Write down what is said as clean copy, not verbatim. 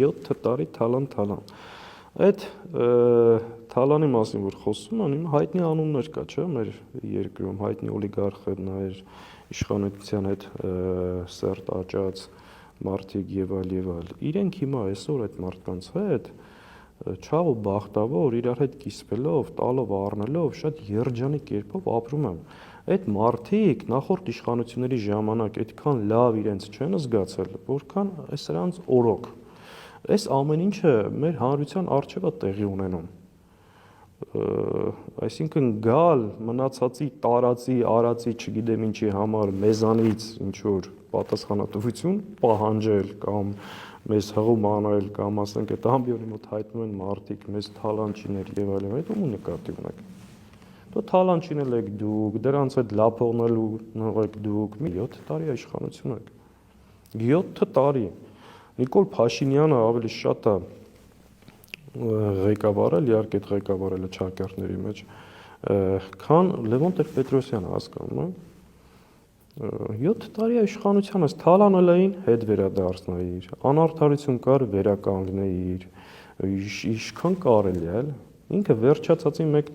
7 տարի թալան։ Այդ թալանի մասին որ խոսում են, հայտնի անուններ կա, չէ՞, մեր երկրում հայտնի օլիգարխներ, իշխանության հետ սերտ աճած մարդիկ եւ այլ։ Իրենք հիմա այսօր այդ մարդկանց հետ չաղ ու բախտավոր իրար հետ կիսվելով, տալով, առնելով շատ երջանիկ կերպով ապրում են։ Այդ մարդիկ նախորդ իշխանությունների ժամանակ այդքան լավ իրենց չեն զգացել, որքան սրանց օրոք։ Այս ամեն ինչը մեր հանրության առջև է տեղի ունենում։ Այսինքն գալ մնացածի տարածի, արածի, չգիտեմ ինչի համար մեզանից ինչ որ պատասխանատվություն պահանջել կամ մեզ հղում անել կամ ասենք այդ ամբիոնի մոտ հայտնում են մարդիկ, մեզ թալան չիներ եւ այլն, այդ ում նկատի ունեք։ Դու թալան չինել եք դուք, դրանց հետ լափողնելու եք դուք, 7 տարի իշխանություն եք։ 7 տարի։ Նիկոլ Փաշինյանը ավելի շատ է ղեկավարել, իհարկե այդ ղեկավարելը ճակերտների մեջ, քան Լևոն Տեր-Պետրոսյանը, հասկանում եք։ 7 տարի իշխանության ես թալանել էին, հետ վերադարձնեիր, անարդարություն կար, վերականգնեիր, ինչքան կարելի է, ինքը վերջացածի մեկն